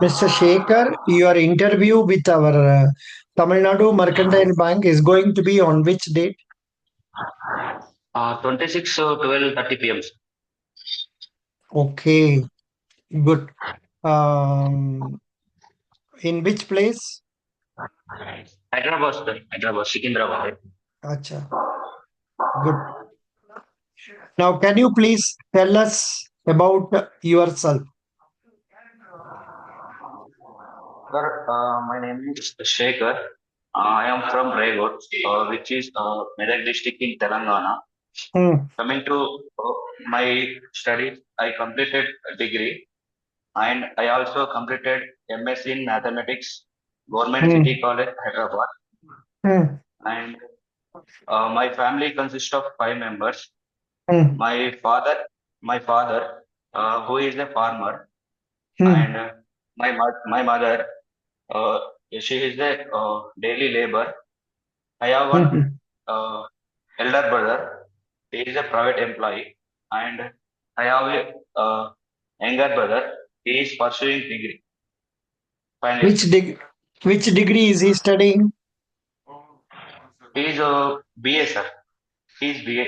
Mr. Shekhar, your interview with our Tamil Nadu Mercantile Bank is going to be on which date? 26 12:30 p.m. sir. Okay, good. Um, in which place? Hyderabad, sir. Hyderabad, Secunderabad. Acha, good. Now, can you please tell us about yourself? Sir, my name is Shekhar. I am from Raigod, which is Medak district in Telangana. Hmm, Coming to my studies, I completed a degree and I also completed MS in Mathematics, Government hmm, City College, Hyderabad. hmm, And my family consists of 5 members. hmm, My father, my father, who is a farmer, and hmm, my mother, uh, she is a daily labor. I have hmm, one hmm. uh, elder brother. He is a private employee, and I have a younger brother. He is pursuing degree final Which year. dig which degree is he studying? He is BA sir. He is BA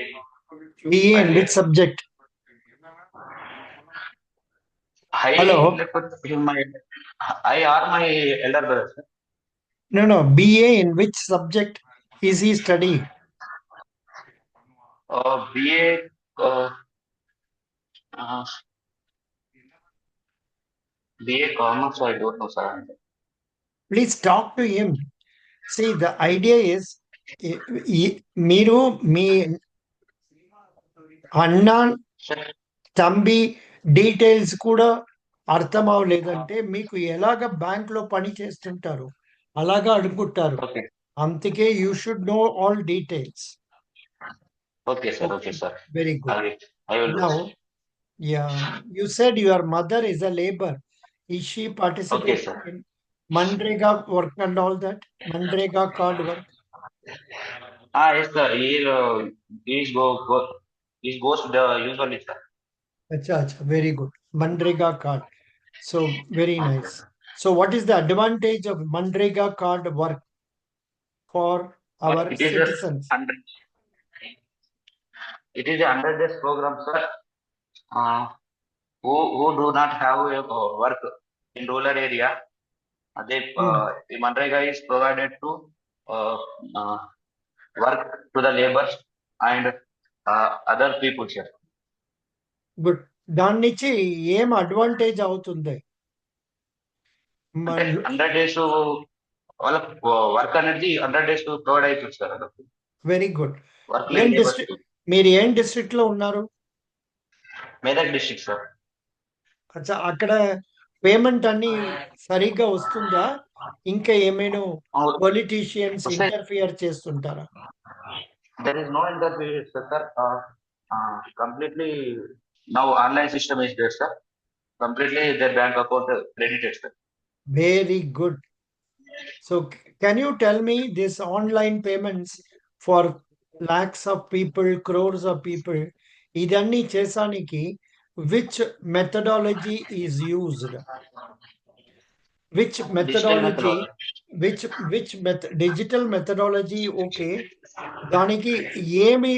BA in final which year. subject? I Hello? I are my elder brother sir. No, no. BA in which subject is he studying? BA uh, BA Commerce. I don't know sir. Please talk to him. See, the idea is మీరు మీ అన్న Sir, తంబి details కూడా అర్థం అవ్వలేదంటే మీకు ఎలాగ bank లో పని చేస్తుంటారు అలాగా అడుగుంటారు. okay, అందుకే you should know all details. okay okay, sir. Very good. I will do. Now yeah, you said your mother is a labour. Is she Okay participating sir. In MNREGA work and all that? MNREGA card work? Yes sir. He goes to the usually sir. Acha, acha, very good. Manrega card. So, very nice. So, what is the advantage of Manrega card work for our It is a citizens? hundred. It is a 100 days program sir. Uh, who do not have a work in rural area. They Hmm, the Manrega is provided to uh, uh, work to the laborers and other people sir. good. దాని నుంచి ఏం advantage అవుతుంది? అంటే మన 100 days వాళ్ళకు work అనేది 100 days provide అవుతుంది sir వాళ్ళకు వెరీ గుడ్. వర్క్ ఏం లేని లేబర్స్ డిస్ట్రిక్ట్, మీరు ఏం డిస్ట్రిక్ట్ లో ఉన్నారు? Medak district sir. అచ్చా, అక్కడ పేమెంట్ అన్ని సరిగ్గా వస్తుందా? ఇంకా ఏమైనా పొలిటీషియన్స్ వస్తే ఇంటర్ఫియర్ చేస్తుంటారా? There is no interview sir. Completely now online system is there sir. Completely their bank account credited sir. Very good. So, can you tell me this online payments for lakhs of people, crores of people, ఇదన్నీ చేసానికి which methodology is used? Which Digital methodology, methodology. digital methodology, okay. దానికి ఏమి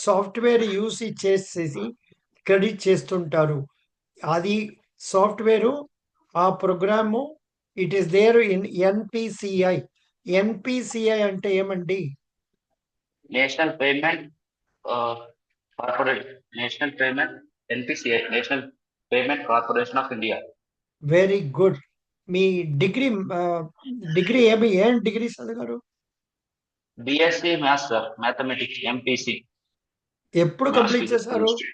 software use చేసేసి credit చేస్తుంటారు? అది software, ఆ program, it is there in NPCI. NPCI అంటే ఏమండి? National payment corporate national payment NPCI national payment corporation of India. Very good. మీ degree, degree ఏం డిగ్రీ చదివారు? BSc maths sir, mathematics MPC ఎప్పుడు మ్యాథ్స్ కంప్లీట్ ఫిజిక్స్ చేశారు? Chemistry.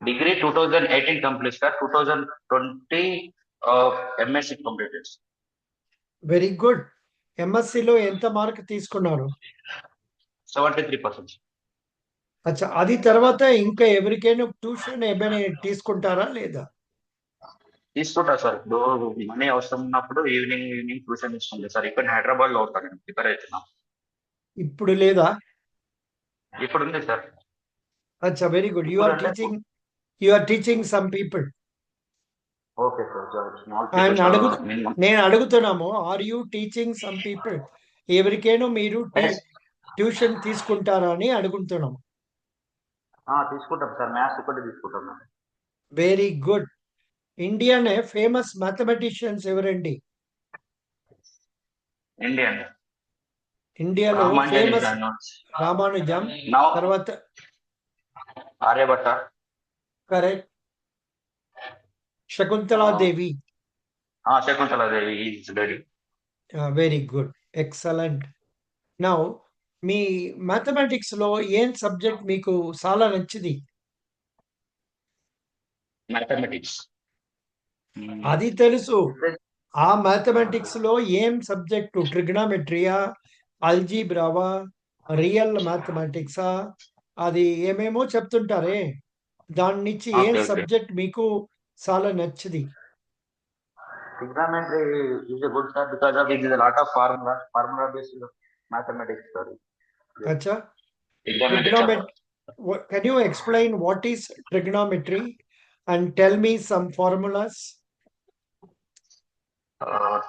Degree 2018 complete sir. 2020 MSc completed. Very good. ఎంఎస్సిలో ఎంత mark తీసుకున్నారు? 73%. అచ్చా, అది తర్వాత ఇంకా ఎవరికైనా ట్యూషన్ ఏమైనా తీసుకుంటారా లేదా? తీసుకుంటా సార్. ఇప్పుడు మనీ అవసరం ఉన్నప్పుడు ఈవినింగ్ ఈవినింగ్ ట్యూషన్ ఇస్తుంది సార్. ఇక్కడ హైదరాబాద్ లో అవుతాను, నేను ప్రిపేర్ అవుతున్నా. ఇప్పుడు లేదా? ఇప్పుడు ఉంది సార్. అచ్చా, వెరీ గుడ్. యు ఇప్పుడు ఆర్ అంటే teaching, you are teaching some people. Okay, sir. So small people, and minimum. నేను అడుగుతున్నాము, are you teaching some people? ఎవరికైనా మీరు Yes. ట్యూషన్ తీసుకుంటారా అని అడుగుతున్నాము. తీసుకుంటాం సార్. మ్యాథ్స్ ఒకటి తీసుకుంటాం సార్. Very good. ఇండియానే ఫేమస్ మ్యాథమెటిషియన్స్ ఎవరండి? ఇండియన్ ఇండియాలో Ramanujan is famous done. Ramanujam, Now తర్వాత Aryabhatta. Correct, Shakuntala Devi. Shakuntala Devi is ready. Very good, excellent. Now మీ మ్యాథమెటిక్స్ లో ఏం సబ్జెక్ట్ మీకు చాలా నచ్చింది? మ్యాథమెటిక్స్. అది తెలుసు. ఆ మ్యాథమెటిక్స్ లో ఏం సబ్జెక్టు? ట్రిగ్నామెట్రియా, అల్జీబ్రావా, రియల్ మ్యాథమెటిక్సా? అది ఏమేమో చెప్తుంటారే, దాని నుంచి ఏం Okay, okay. సబ్జెక్ట్ మీకు చాలా నచ్చింది? Trigonometry is a good sir because of it is a lot of formula based mathematics, sir. అచ్చా, Trigonometry. trigonometry. Can you explain what is trigonometry and tell me some formulas?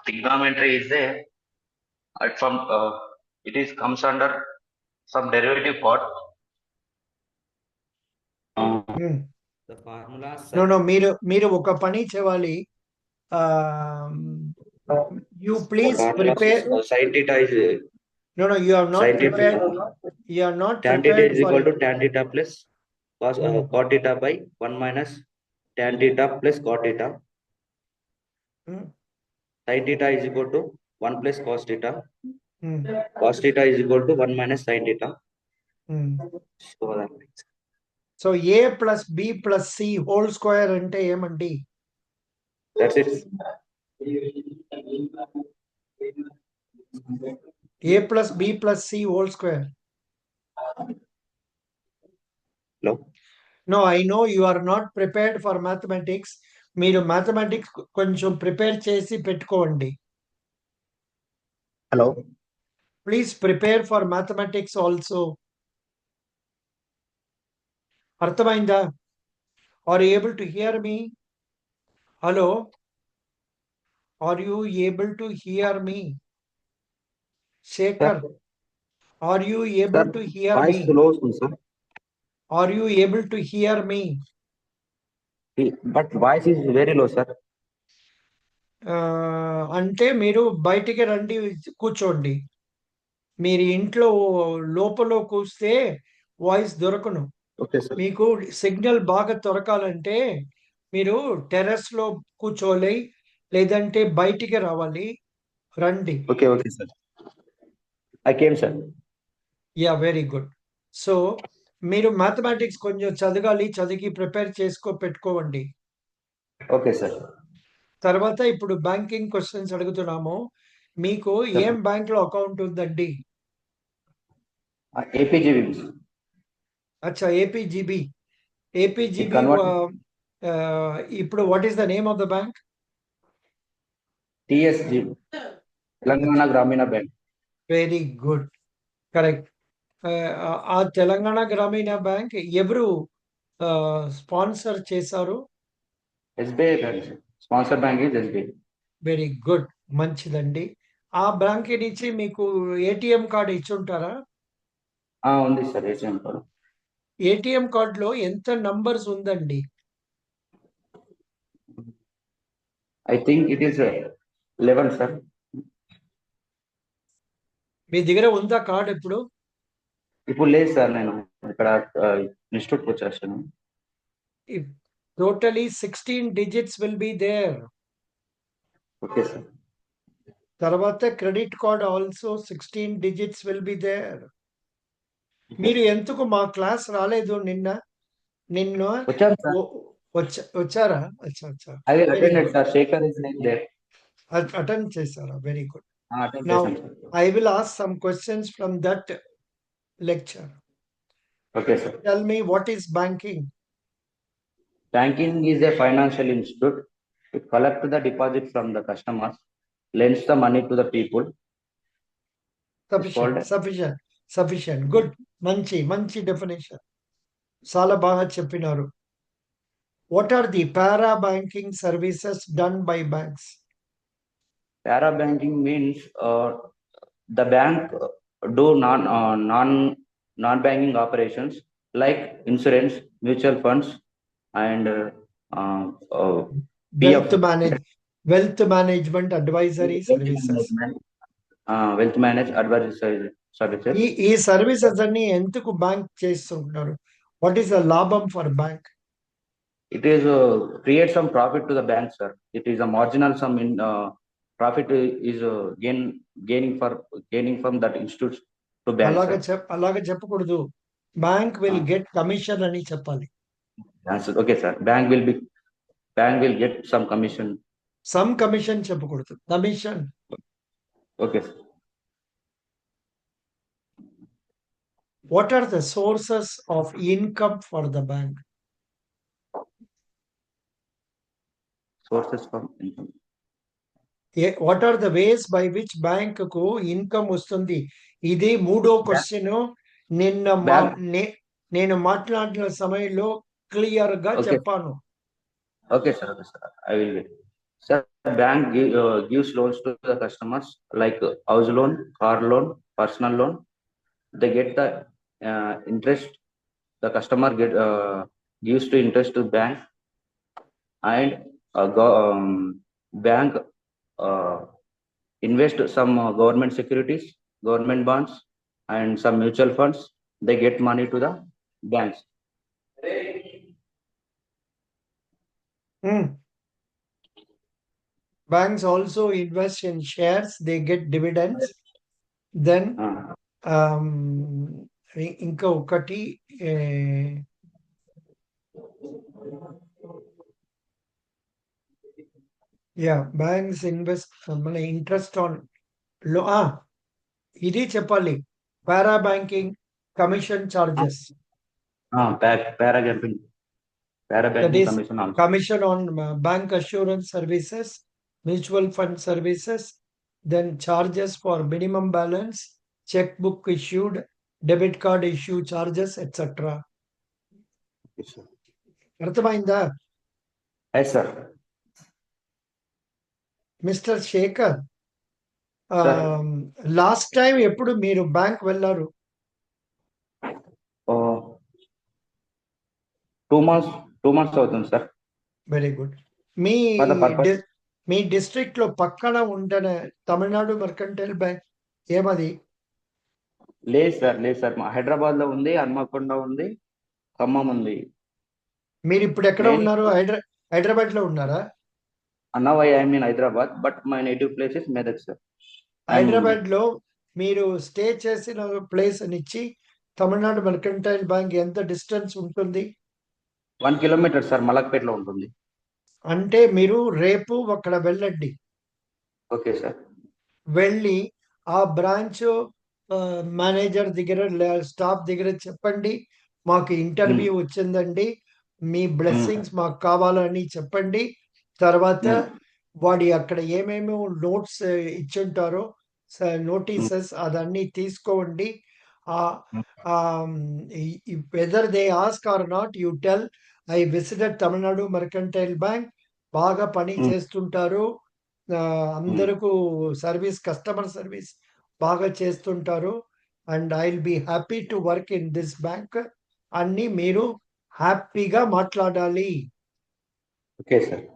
Trigonometry is a from it is comes under some derivative part. The formulas. No, మీరు ఒక పని చేయాలి. You please prepare. Sin theta is No, you are not sin theta. prepared. You are not Tan theta prepared is for equal it. to tan theta plus cos cot theta by 1 minus tan theta plus cot theta. Hmm. Sin theta is equal to 1 plus cos theta. Hmm. Cos theta is equal to 1 minus sin theta. Hmm. So that makes. So a plus b plus c whole square అంటే ఏమండి? That's it. A plus b plus c whole square. No. No, I know you are not prepared for mathematics. మీరు mathematics కొంచెం prepare చేసి పెట్టుకోండి. Hello. Please prepare for mathematics also. అర్థమైందా? Are you able to hear me? Hello? Are you able to hear me? Shekhar, are you able to hear me? Voice low, sir. Are you able to hear me? But voice is very low, sir. అంటే మీరు బయటికి రండి, కూర్చోండి. మీరు ఇంట్లో లోపల కూస్తే voice దొరకను. Okay, sir. మీకు signal బాగా దొరకాలంటే మీరు టెర్రస్ లో కూర్చోవాలి, లేదంటే బయటికి రావాలి. రండి. Okay, okay, sir. I came, sir. Yeah, very good. So మీరు మ్యాథమెటిక్స్ కొంచెం చదవాలి, చదివి ప్రిపేర్ పెట్టుకోవండి. Okay, sir. తర్వాత ఇప్పుడు బ్యాంకింగ్ క్వశ్చన్స్ అడుగుతున్నాము. మీకు ఏం బ్యాంక్ లో అకౌంట్ ఉందండి? APGB. అచ్చా, ఏపీజీబీ. ఏపీజీబీ. ఇప్పుడు what is the name of the bank? TSG. Telangana Gramina Bank. Very good, correct. ఆ తెలంగాణ గ్రామీణ బ్యాంక్ ఎవరు స్పాన్సర్ చేశారు? SBI Bank. Sponsor bank is SBI. Very good, మంచిదండి. ఆ బ్యాంక్ నుంచి మీకు ఏటీఎం కార్డు ఇచ్చుంటారా? ఉంది సార్, ATM కార్డు. ఏటీఎం కార్డులో ఎంత నంబర్స్ ఉందండి? I think it is 11, sir. మీ దగ్గర ఉందా కార్డ్ ఇప్పుడు? ఇప్పుడు లేదు సార్, నేను ఇక్కడ ఇన్స్టిట్యూట్ వచ్చేసాను. Totally 16 digits will be there. Okay sir. తర్వాత credit card also 16 digits will be there. మీరు ఎందుకు మా క్లాస్ రాలేదు? నిన్న వచ్చారా? అటెండ్ చేశారా? Very good. Now I will ask some questions from that lecture. Okay, sir. Tell me, what is banking? Banking is a financial institute. It collects the deposit from the customers, lends the money to the people. Sufficient. Good. మంచి definition. చాలా బాగా చెప్పినారు. What are the para banking services done by banks? Para banking means the bank do non-banking operations like insurance, mutual funds, and Wealth PF, wealth management advisory services. wealth manage advisory services. ఈ services అన్ని ఎందుకు bank చేస్తుంటారు? What is the లాభం for bank? It is create some profit to the bank, sir. It is a marginal sum in profit is gaining from that institute to bank, sir. అలాగా చెప్పకూడదు. Bank will get commission అని చెప్పాలి. Okay, sir. Bank will get some commission. Some commission చెప్పకూడదు, commission. Okay, sir. What are the sources of income for the bank? Sources from income. What are the ways by which bank కు income వస్తుంది? ఇది మూడో question. నేను మాట్లాడిన సమయంలో clear గా చెప్పాను. Okay, sir. Okay, sir. I will get. Sir, bank gives loans to the customers like house loan, car loan, personal loan. They get the interest. The customer gives to interest to bank, and bank invest some government securities, government bonds, and some mutual funds. They get money to the banks. Banks also invest in shares, they get dividends. Then ఇంకా ఒకటి banks invest మన interest on ఇది చెప్పాలి. Para banking commission charges. Commission on bank assurance services, mutual fund services, then charges for minimum balance, checkbook issued, debit card issue charges, etc. అర్థమైందా? Yes, sir. Mister Shekhar, last time ఎప్పుడు మీరు bank వెళ్ళారు? 2 months అవుతుంది సార్. Very good. మీ district లో పక్కన ఉండే తమిళనాడు మర్కంటైల్ బ్యాంక్ ఏమది? లేదు సార్. హైదరాబాద్ లో ఉంది, హన్మకొండ ఉంది, ఖమ్మం ఉంది. మీరు ఇప్పుడు ఎక్కడ ఉన్నారు? హైదరాబాద్ లో ఉన్నారా? Now I am in Hyderabad, but my native place is Medak, sir. Hyderabad లో మీరు స్టే చేసిన ప్లేస్ నుంచి తమిళనాడు మర్కంటైల్ బ్యాంక్ ఎంత డిస్టెన్స్ ఉంటుంది? 1 kilometer సార్, మలక్పేటలో ఉంటుంది. అంటే మీరు రేపు అక్కడ వెళ్ళండి. Okay sir. వెళ్ళి ఆ బ్రాంచ్ మేనేజర్ దగ్గర, స్టాఫ్ దగ్గర చెప్పండి, మాకు ఇంటర్వ్యూ వచ్చిందండి, మీ బ్లెస్సింగ్స్ మాకు కావాలని చెప్పండి. తర్వాత వాడి అక్కడ ఏమేమి నోట్స్ ఇచ్చుంటారో నోటీసెస్ అదన్నీ తీసుకోండి. Whether they ask are not, you tell I visited Tamil Nadu mercantile bank. బాగా పని చేస్తుంటారు, అందరికీ సర్వీస్, కస్టమర్ సర్వీస్ బాగా చేస్తుంటారు, and I will be happy to work in this bank అన్ని మీరు హ్యాపీగా మాట్లాడాలి. Okay sir.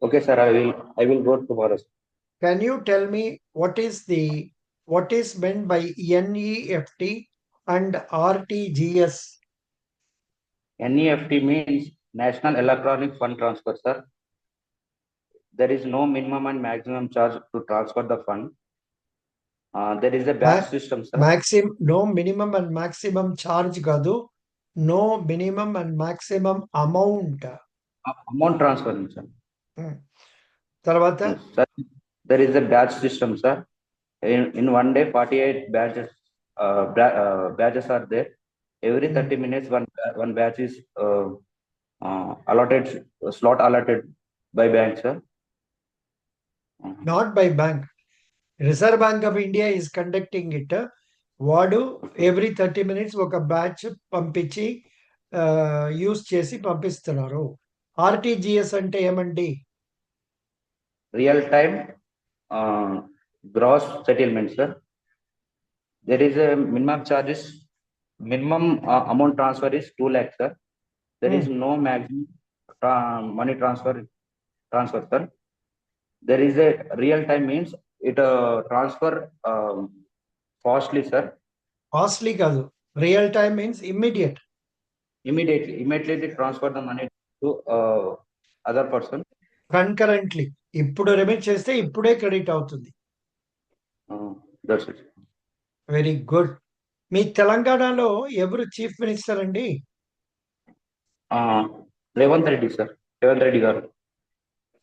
Okay, sir. I will go tomorrow. Can you tell me what is meant by NEFT and RTGS? NEFT means National Electronic Fund Transfer, sir. There is no minimum and maximum charge to transfer the fund. There is a batch system, sir. No minimum and maximum charge kadu. No minimum and maximum amount. Amount transfer, sir. Tarvata? Sir, there is a batch system, sir. In one day, 48 batches are there. Every 30 minutes, one batch is allotted, slot allotted by bank, sir. Not by bank. Reserve Bank of India is conducting it. వాడు every 30 minutes ఒక batch పంపించి use చేసి పంపిస్తున్నారు. RTGS అంటే ఏమండి? Real time gross settlement, sir. There is a minimum charges. Minimum amount transfer is 2 lakhs, sir. There is no maximum money transfer, sir. There is a real time means it transfer fastly, sir. Costly కాదు, real time means immediate. Immediately transfer the money to other person. Concurrently ఇప్పుడు remit చేస్తే ఇప్పుడే credit అవుతుంది. That's it. Very good. మీ తెలంగాణలో ఎవరు chief minister అండి? Revanth Reddy, sir. Revanth Reddy గారు.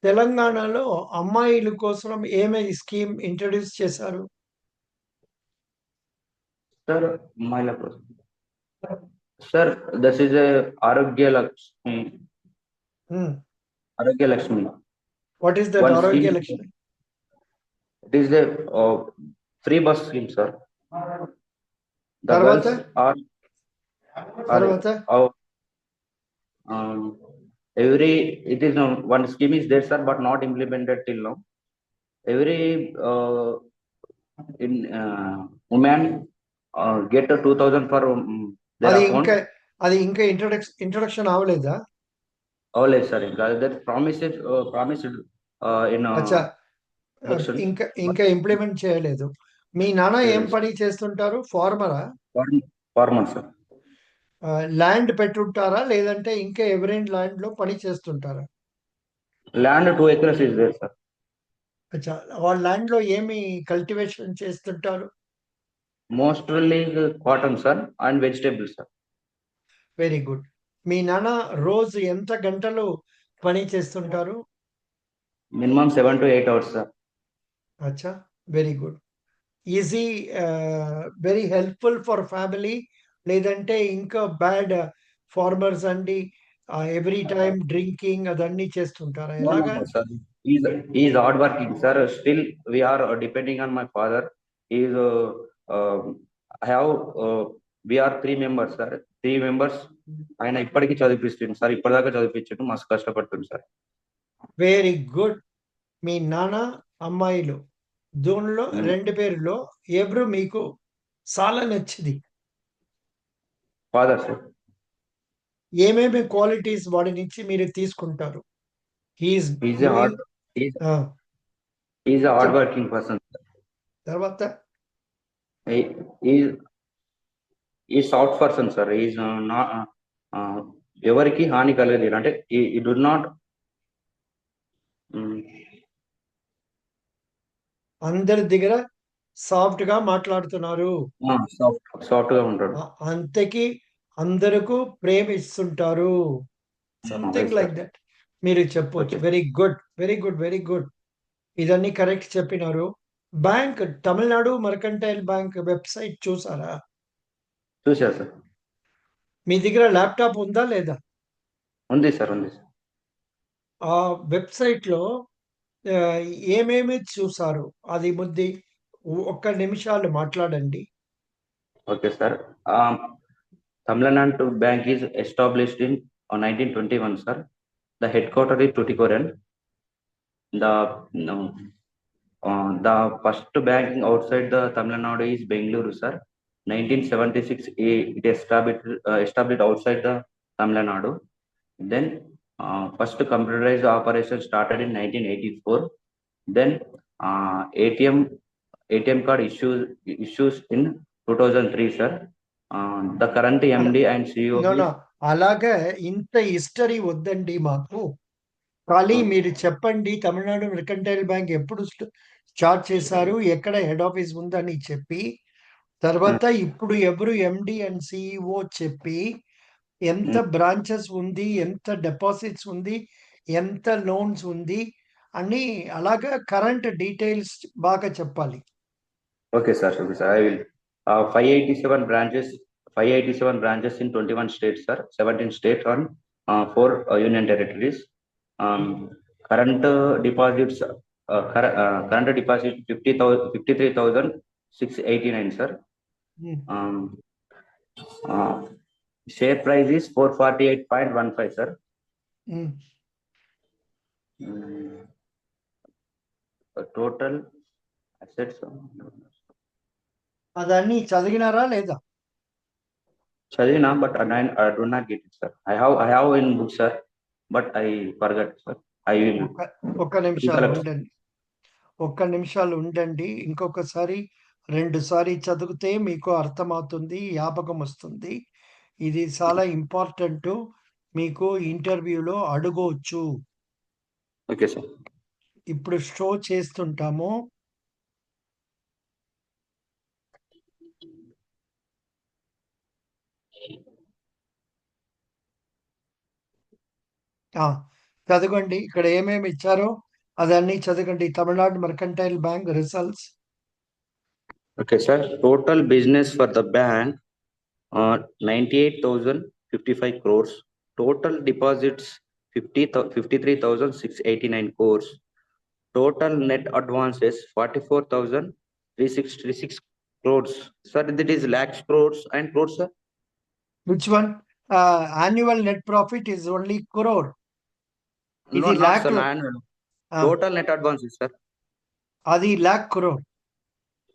తెలంగాణలో అమ్మాయిల కోసం ఏమేమి స్కీమ్ ఇంట్రడ్యూస్ చేశారు? సార్ మహిళా కోసం సార్ దస్ ఇస్ ఆరోగ్య లక్ష్మి. ఆరోగ్య Lakshmi. What is that One ఆరోగ్య scheme- Lakshmi? It is the free bus scheme, sir. తర్వాత? తర్వాత every it is one scheme is there, sir, but not implemented till now. Every in woman get a 2,000 for their అది account. ఇంకా introduction అవ్వలేదా? అవలేదు sir. ఇంకా that promised in అచ్చా, ఇంకా implement చేయలేదు. మీ నాన్న ఏం Yes. పని చేస్తుంటారు? ఫార్మరా? Farmer, sir. ల్యాండ్ పెట్టుంటారా లేదంటే ఇంకా ఎవరైనా ల్యాండ్ లో పని చేస్తుంటారా? Land 2 acres is there, sir. అచ్చా, వాళ్ళ ల్యాండ్ లో ఏమి కల్టివేషన్ చేస్తుంటారు? Mostly cotton, sir, and vegetables, sir. Very good. మీ నాన్న రోజు ఎంత గంటలు పని చేస్తుంటారు? Minimum 7 to 8 hours, sir. అచ్చా, very good. Easy, very helpful for family, లేదంటే ఇంకా బ్యాడ్ ఫార్మర్స్ అండి ఎవ్రీ టైమ్ డ్రింకింగ్ అదన్నీ చేస్తుంటారా? No, ఎలాగా? sir. He is hard working, sir. Still, we are depending on my father. He is we are 3 members, sir. 3 members. ఆయన ఇప్పటికీ చదివిపిస్తుంది, sir. ఇప్పటిదాకా చదివించండు, మస్తు కష్టపడుతుంది, సార్. Very good. మీ నాన్న అమ్మాయిలు దూన్లో 2 పేరులో ఎవరు మీకు చాలా నచ్చింది? Father, sir. ఏమేమి క్వాలిటీస్ వాడి నుంచి మీరు తీసుకుంటారు? He's a hard working person. తర్వాత ఈ సాఫ్ట్ పర్సన్, సార్. ఈజ్ ఎవరికి హాని కలగదు. అంటే ఈ డు నాట్ అందరి దగ్గర సాఫ్ట్ గా మాట్లాడుతున్నారు, సాఫ్ట్ గా ఉంటాడు. అంతకి అందరకు ప్రేమ ఇస్తుంటారు, సంథింగ్ లైక్ దట్ మీరు చెప్పొచ్చు. Very good, very good, very good. ఇదన్నీ కరెక్ట్ చెప్పినారు. Bank Tamil Nadu mercantile bank website చూసారా? చూసా, సార్. మీ దగ్గర ల్యాప్టాప్ ఉందా లేదా? ఉంది, సార్. ఉంది, సార్. ఆ వెబ్సైట్ లో ఏమేమి చూసారు అది ముద్ది 1 నిమిషాలు మాట్లాడండి. Okay, sir. Tamil Nadu bank is established in 1921, sir. The head quarter is Tuticorin. The first banking outside the Tamil Nadu is Bengaluru, sir. 1976 it established outside the Tamil Nadu. Then first computerized operation started in 1984. Then ATM card issues in 2003, sir. The current MD and CEO. అలాగే ఇంత history వద్దండి మాకు. ఖాళీ మీరు చెప్పండి Tamil Nadu mercantile bank ఎప్పుడు start చేశారు, ఎక్కడ హెడ్ ఆఫీస్ ఉందని చెప్పి, తర్వాత ఇప్పుడు ఎవరు ఎండి అండ్ సిఇఓ చెప్పి, ఎంత బ్రాంచెస్ ఉంది, ఎంత డిపాజిట్స్ ఉంది, ఎంత లోన్స్ ఉంది అని అలాగా కరెంట్ డీటెయిల్స్ బాగా చెప్పాలి. Okay, sir. Okay, sir. I will. 587 branches in 21 states, sir. 17 states on 4 union territories. Current deposits 53,689, sir. Um, share price is 448.15, sir. Total assets. అదన్నీ చదివినారా లేదా? Chadina, but I do not get it, sir. I have in book, sir, but I forgot, sir. I will ఒక్క నిమిషాలు recollect. ఉండండి, ఒక్క నిమిషాలు ఉండండి. ఇంకొకసారి 2 సారి చదివితే మీకు అర్థమవుతుంది, జ్ఞాపకం వస్తుంది. ఇది చాలా ఇంపార్టెంట్, మీకు ఇంటర్వ్యూలో అడగవచ్చు. Okay, sir. ఇప్పుడు షో చేస్తుంటాము. చదవండి, ఇక్కడ ఏమేమి ఇచ్చారో అదన్నీ చదవండి. Tamil Nadu mercantile bank results. Okay, sir. Total business for the bank, 98,055 crores. Total deposits, 53,689 crores. Total net advances, 44,366 crores. Sir, that is lakhs, crores and crores, sir. Which one? Annual net profit is only crore. No, ఇది not lakh sir, లో. annual. Total net advances, sir. అది lakh crore.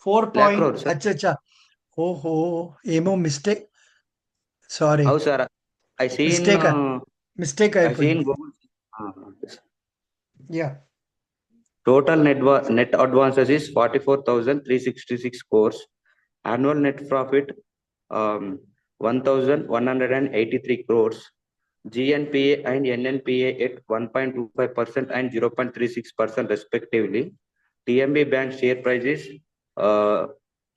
4 Lakh point. crore, sir. అచ్చా, ఓహో, ఏమో mistake, sorry. How, sir? I see mistake in mistake I see in అయిపోయింది. Google. Okay, sir. Yeah, Total net advances is 44,366 crores. Annual net profit, 1,183 crores. GNPA and NNPA at 1.25% and 0.36% respectively. TMB Bank share price is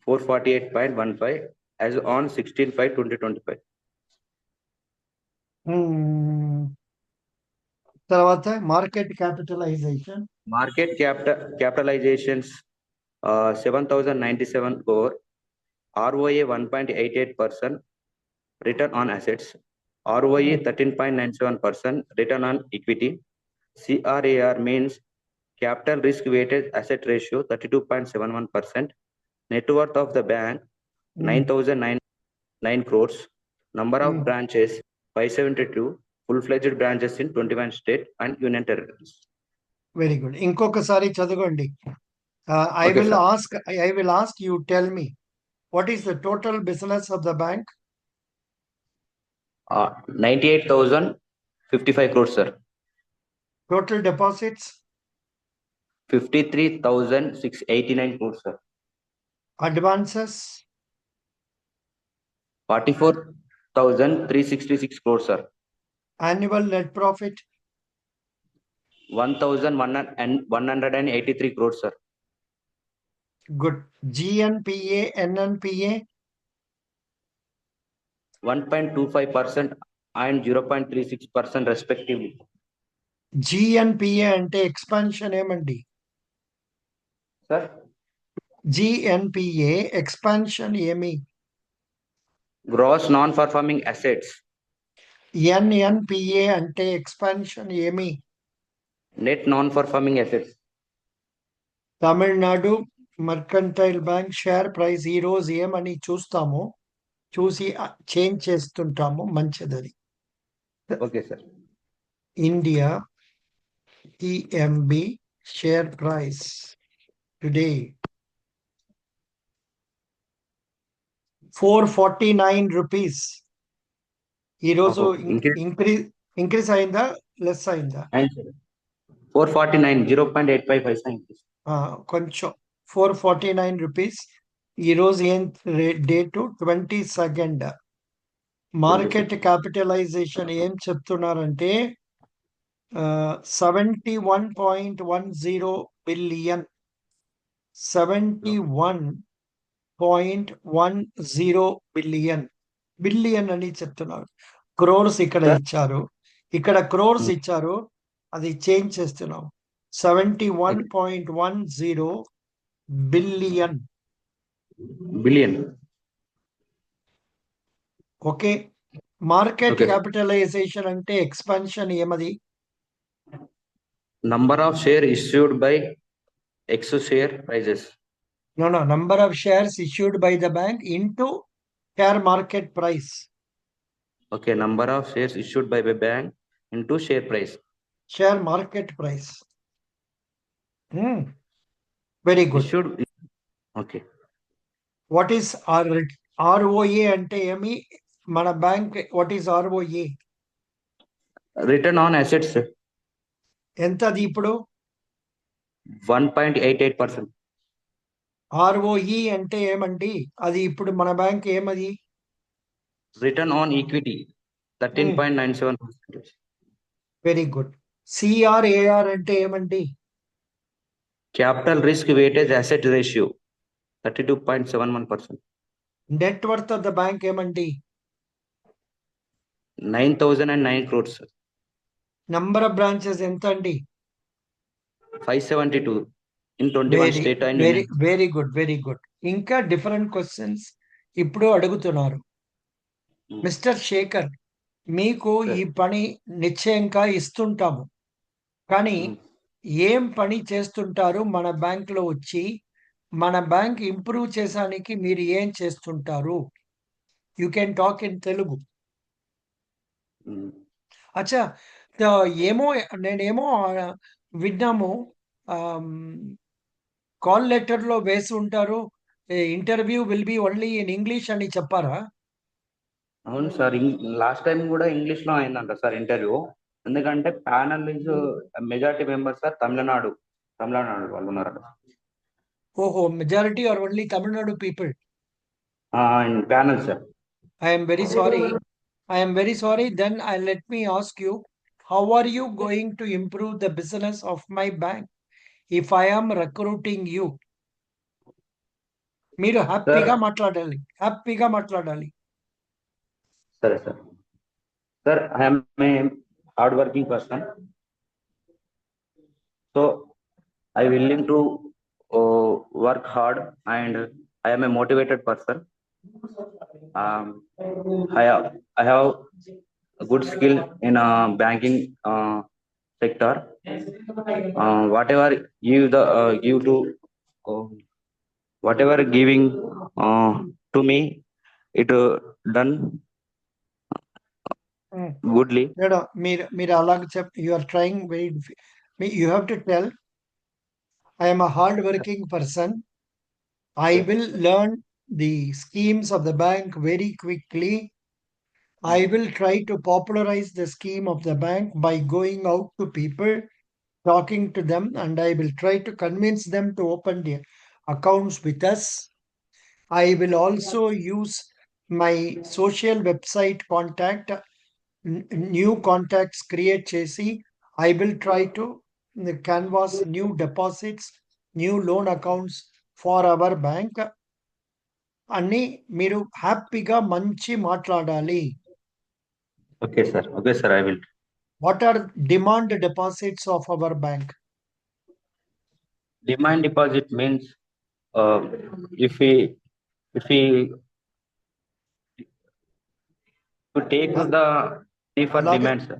448.15 as on 16/5/2025. తర్వాత market capitalisation. Market capitalizations, 7,097 crore. ROA 1.88%. Return on assets. ROE 13.97%. Return on equity. CRAR means capital risk weighted asset ratio 32.71%. Net worth of the bank 9,009 crores. Number of branches 572. Full-fledged branches in 21 states and union territories. Very good. ఇంకొకసారి చదవండి. I Okay, will ask you, tell me what is the total business of the bank? 98,055 crores, sir. Total deposits? 53,689 crores, sir. Advances? 44,366 crores, sir. Annual net profit? 1,183 crores, sir. Good. GNPA, NNPA? 1.25% and 0.36% respectively. GNPA అంటే expansion ఏమండి? Sir? GNPA expansion ఏమి? Gross non-performing assets. NNPA అంటే expansion ఏమి? Net non-performing assets. Tamil Nadu mercantile bank share price ఈ రోజు ఏమని చూస్తాము, చూసి చేంజ్ చేస్తుంటాము, మంచిది. Okay, sir. India TMB share price today 449 rupees. ఈరోజు ఇంక్రీజ్ అయిందా, లెస్ అయిందా? 449, 0.855 increase. కొంచెం 449 రూపీస్. ఈరోజు ఏం డేటు? 22nd. మార్కెట్ క్యాపిటలైజేషన్ ఏం చెప్తున్నారంటే 71.10 బిలియన్. 71.10 బిలియన్. బిలియన్ అని చెప్తున్నారు. క్రోర్స్ ఇక్కడ ఇచ్చారు, ఇక్కడ క్రోర్స్ ఇచ్చారు, అది చేంజ్ చేస్తున్నాం. 71.10 బిలియన్. ఓకే. మార్కెట్ క్యాపిటలైజేషన్ అంటే ఎక్స్పాన్షన్ ఏమది? Number of share issued by X share prices. No, no, number of shares issued by the bank into share market price. Okay, number of shares issued by the bank into share price. Share market price. Very good. Issued. Okay. What is ROA అంటే ఏమి? మన bank what is ROA? Return on assets, ఎంత అది ఇప్పుడు? 1.88%. ROE అంటే ఏమండి? అది ఇప్పుడు మన బ్యాంక్ ఏమది? Return on equity, 13.97%. Very good. CRAR అంటే ఏమండి? Capital risk weighted asset ratio, 32.71%. Net worth of the bank ఏమండి? 9,009 crores, sir. Number of branches ఎంత అండి? 572 in 21 state and union. Very good, very good. ఇంకా డిఫరెంట్ క్వశ్చన్స్ ఇప్పుడు అడుగుతున్నారు. Mister Shekhar, మీకు Sir. ఈ పని నిశ్చయంగా ఇస్తుంటాము, కానీ ఏం పని చేస్తుంటారు మన బ్యాంక్ లో వచ్చి? మన బ్యాంక్ ఇంప్రూవ్ చేసానికి మీరు ఏం చేస్తుంటారు? You can talk in Telugu. అచ్చా, ఏమో నేనేమో విన్నాము, కాల్ లెటర్ లో వేసి ఉంటారు, interview will be only in English అని చెప్పారా? అవును సార్, లాస్ట్ టైం కూడా ఇంగ్లీష్ లో అయిందంట సార్ ఇంటర్వ్యూ. ఎందుకంటే panel is majority members sir Tamil Nadu వాళ్ళు ఉన్నారు. ఓహో, majority are only Tamil Nadu people? In panel sir. I am very sorry. I am very sorry. Then let me ask you, how are you going to improve the business of my bank if I am recruiting you? మీరు హ్యాపీగా మాట్లాడాలి. సరే sir. Sir, I'm a hard working person, so I willing to work hard and I am a motivated person. I have a good skill in banking sector. Whatever whatever giving to me, it done goodly. మీరు అలాగ you are trying very, you have to tell, I am a hard working person. I will learn the schemes of the bank very quickly. I will try to popularize the scheme of the bank by going out to people, talking to them, and I will try to convince them to open their accounts with us. I will also use my social website contact, new contacts create chesi. I will try to canvass new deposits, new loan accounts for our bank. అని మీరు హ్యాపీగా మంచి మాట్లాడాలి. Okay sir, I will. What are demand deposits of our bank? Demand deposit means if we to take the money for అలాగే demand, sir.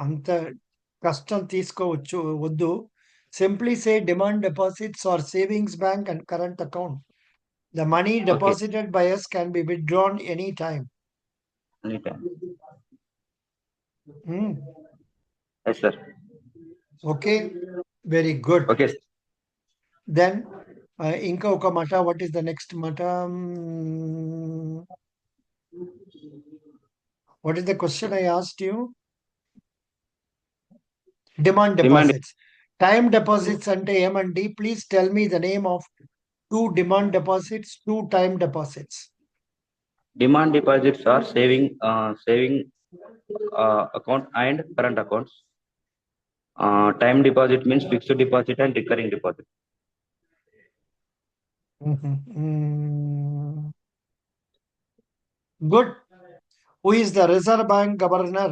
అంత కష్టం తీసుకోవచ్చు వద్దు. Simply say demand deposits are savings bank and current account. The money deposited by us can be withdrawn anytime. Anytime. Yes sir. Okay, very good. Okay. Then ఇంకా ఒక మాట, what is the next మాట? What is the question I asked you? Demand deposits. Time deposits ante ఏమండి? Please tell me the name of 2 demand deposits, 2 time deposits. Demand deposits are saving account and current accounts. Time deposit means fixed deposit and recurring deposit. Good. Who is the Reserve Bank governor?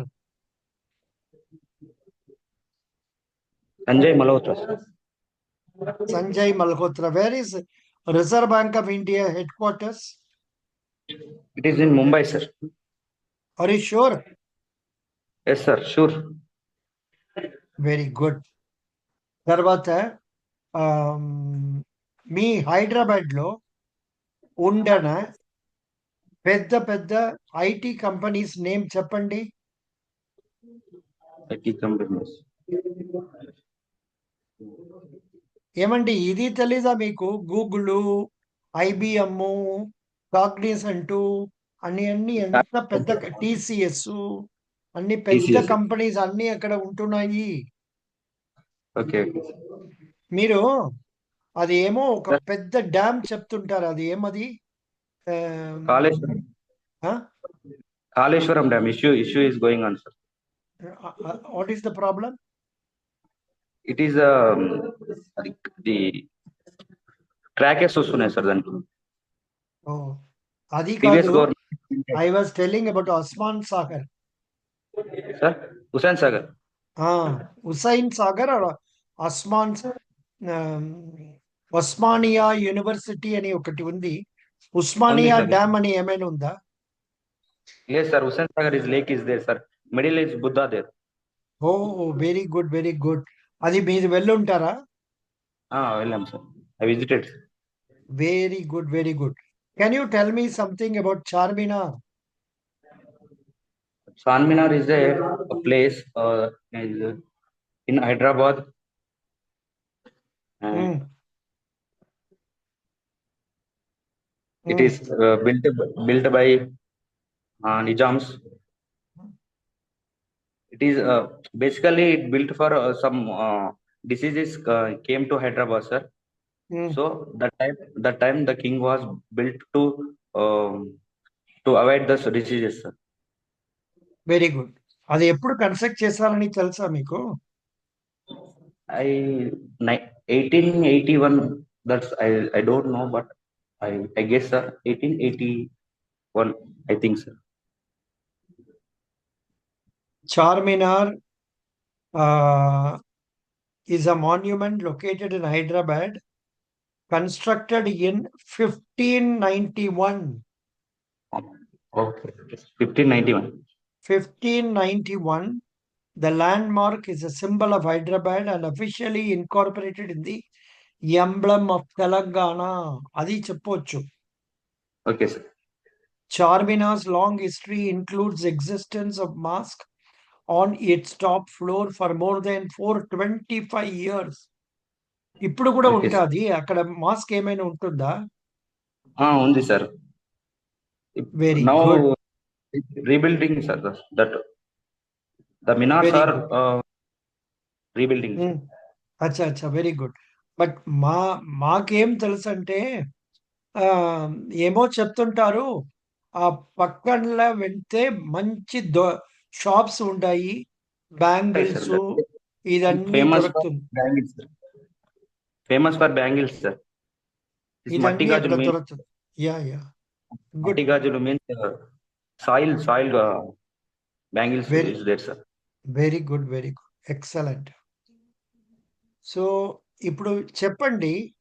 Sanjay Malhotra. Sanjay Malhotra. Where is Reserve Bank of India headquarters? It is in Mumbai, sir. Are you sure? Yes sir, sure. Very good. తర్వాత మీ హైదరాబాద్ లో ఉండన పెద్ద పెద్ద IT companies name చెప్పండి. IT companies. ఏమండి ఇది తెలీదా మీకు? Google, IBM, Cognizant అన్ని ఎంత పెద్ద TCS అన్ని పెద్ద TCS. కంపెనీస్ అన్ని అక్కడ ఉంటున్నాయి. Okay. మీరు అది ఏమో ఒక Sir, పెద్ద డ్యామ్ చెప్తుంటారు. అది ఏమది? Kaleshwaram. Kaleshwaram Dam issue is going on, sir. What is the problem? It is the crackers వస్తున్నాయి సార్ దానికి. అది ప్రీవియస్ కాదు. Government. I was telling about Osman Sagar. Sir Hussain Sagar. Hussain Sagar Osman Osmania University అని ఒకటి ఉంది. ఉస్మానియా sir. డ్యామ్ అని ఏమైనా ఉందా? Yes, sir. Hussain Sagar is lake is there, sir. Middle is Buddha there. Oh very good, very good. అది మీరు వెళ్ళుంటారా? వెళ్ళాం సార్. I visited. Very good, very good. Can you tell me something about Charminar? Charminar is a place is in Hyderabad. It is built by Nizams. It is basically it built for some diseases came to Hyderabad, sir. So that time the king was built to avoid the diseases, sir. Very good. అది ఎప్పుడు construct చేశారని తెలుసా మీకు? 1881. That's I don't know, but I guess, sir, 1881. I think, sir. Charminar is a monument located in Hyderabad, constructed in 1591. Okay, 1591. 1591. The landmark is a symbol of Hyderabad and officially incorporated in the emblem of Telangana. Adi cheppochu. Okay, sir. Charminar's long history includes existence of mosque on its top floor for more than 425 years. ఇప్పుడు కూడా Okay, sir. ఉంటుంది అక్కడ. Mask ఏమైనా ఉంటుందా? ఉంది sir. Very Now good. rebuilding, sir. That the minars Very are rebuilding, sir. అచ్చా అచ్చా, very good. But మాకేం తెలుసు అంటే ఏమో చెప్తుంటారు. ఆ పక్కన వెళ్తే మంచి షాప్స్ ఉంటాయి, బ్యాంగిల్స్ ఇదన్నీ Famous for దొరుకుతుంది. bangles, sir. Famous for bangles, sir. This ఇదన్నీ మట్టి అక్కడ గాజులు means దొరుకుతుంది. Yeah good. మట్టి గాజులు means soil bangles Very- is there, sir. Very good, very good, excellent. So ఇప్పుడు చెప్పండి,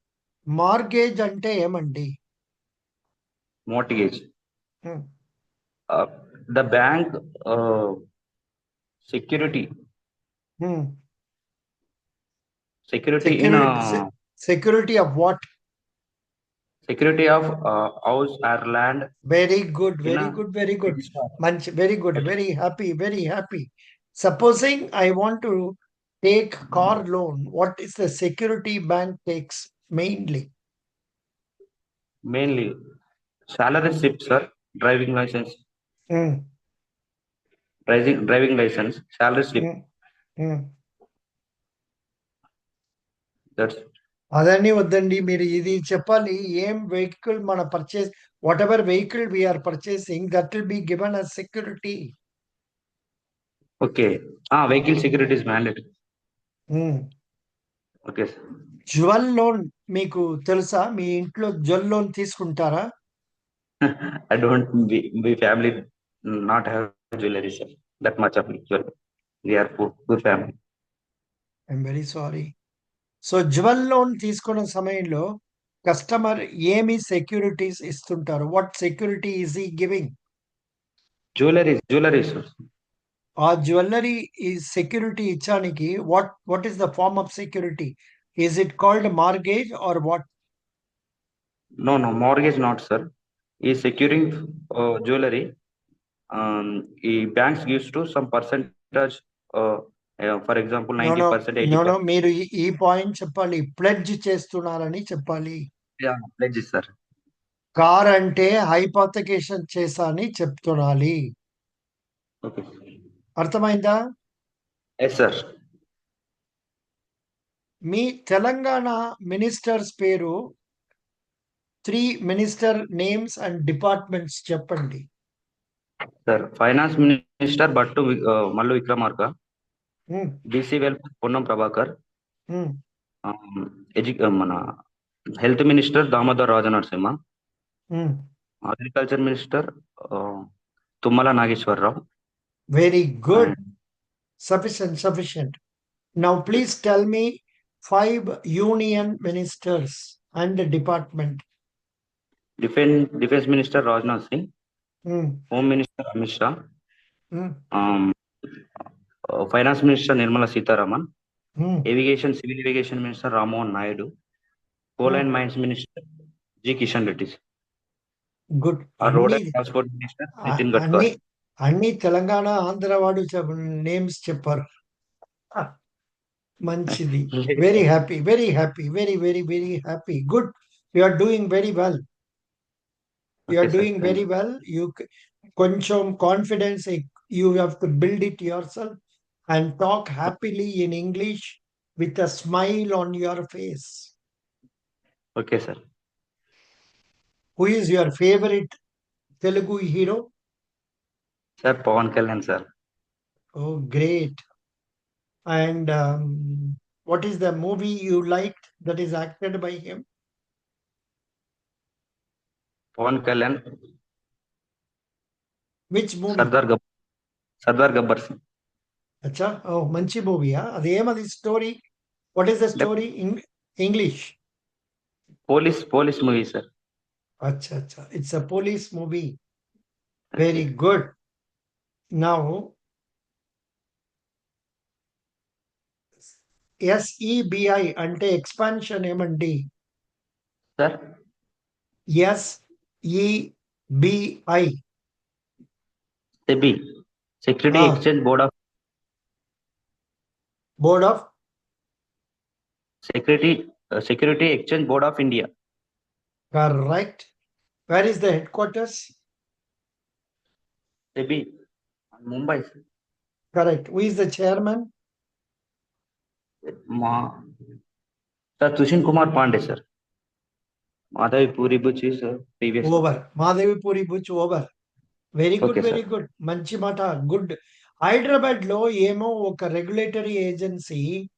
మార్గేజ్ అంటే ఏమండి? Mortgage. Hmm. The bank security Hmm. security in Security of what? security of house or land. Very good, very In a- good, very good. Manchi, very good, very happy, very happy. Supposing I want to take car loan, what is the security bank takes mainly? Mainly salary slip, sir. Driving license. Hmm. Driving license, salary slip. That's అదన్నీ వద్దండి, మీరు ఇది చెప్పాలి. ఏం vehicle మన purchase, whatever vehicle we're purchasing, that will be given as security. okay. Vehicle security is mandatory. Okay, sir. Jewel loan మీకు తెలుసా? మీ ఇంట్లో జ్యువెల్ లోన్ తీసుకుంటారా? I don't. We family not have jewelry, sir. That much of jewelry. We are poor family. I'm very sorry. So jewel loan తీసుకున్న సమయంలో customer ఏమి securities ఇస్తుంటారు? What security is he giving? Jewelry, sir. ఆ jewellery ఈ security ఇచ్చానికి what is the form of security? Is it called mortgage or what? No, no, mortgage not, sir. He is securing jewelry. He banks gives to some percentage, for example, no no 90%, no no 80%. మీరు ఈ point చెప్పాలి. Pledge చేస్తున్నారని చెప్పాలి. Yeah, pledges, sir. Car అంటే హైపోథకేషన్ చేసా అని చెప్తునాలి. Okay. అర్థమైందా? Yes, sir. మీ Telangana ministers పేరు 3 మినిస్టర్ నేమ్స్ అండ్ డిపార్ట్మెంట్స్ చెప్పండి. Sir, Finance Minister Battu Mallu Vikramarka, హ్మ్, DC Welfare Ponnam Prabhakar, హ్మ్, మన Health Minister Damodar Rajanarasimha, హ్మ్. Agriculture Minister Tummala Nageswarrao, very good. and Sufficient. Now please tell me 5 union ministers and the department. Defense Minister Rajnath Singh, Hmm, Home Minister Amit Shah, hmm, Finance Minister Nirmala Sitharaman, hmm, Civil Aviation Minister Rammohan Naidu, Coal and Mines Minister G. Kishan Reddy, good. Road అన్ని and Transport Minister a- Nitin అన్ని Gadkari. అన్ని తెలంగాణ ఆంధ్ర వాడు names చెప్పారు. మంచిది. Very happy, very happy, very very very happy. Good. You are doing very well. You are Okay, sir. Doing very well. కొంచెం confidence you have to build it యువర్ సెల్ఫ్ and talk happily in English with a smile on your face. Okay, sir. Who is your favourite Telugu hero? Sir, Pawan Kalyan, sir. Oh, great. And what is the movie you liked that is acted by him? Pawan Kalyan, Which movie? Sardar Gabbar Singh. Acha, oh, manchi movie. Adeyamadi story. What is the story in English? Police movie, sir. Acha. It's a police movie. Very good. Now, SEBI ante expansion ఏమండి? Sir, SEBI. SEBI, Security Exchange Board of Security Exchange Board of India. Correct. Where is the headquarters? SEBI, Mumbai. Correct. Who is the chairman? Sir, Tushin Kumar Pandey, sir. Madhavi Puri Buch is previous. Over. Madhavi Puri Buch over. Very good, Okay, sir. Very good. మంచి మాట. Good. Hyderabad లో ఏమో ఒక regulatory agency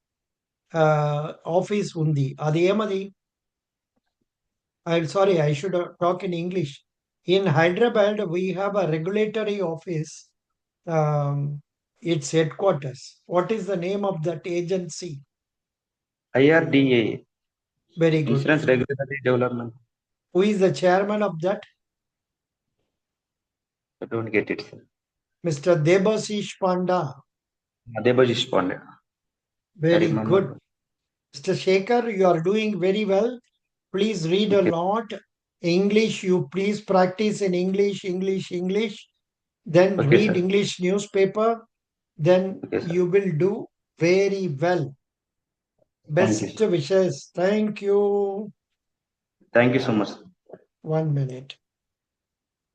office ఉంది. అది ఏమది? Sorry, I should talk in English. In Hyderabad we have a regulatory office. It's హెడ్ క్వార్టర్స్. What is the name of that agency? IRDA, very good. Insurance Regulatory Development. Who is the chairman of that? I don't get it, sir. Mister Debashish Panda. Debajit Pandey. Very remember. good. Mr. Shekhar, you are doing very well. Please read a Okay. lot. English, you please practice in English. Then Okay, read sir. English newspaper. Then Okay, sir. you will do very well. Best you. wishes. Thank you. Thank you so much. 1 minute.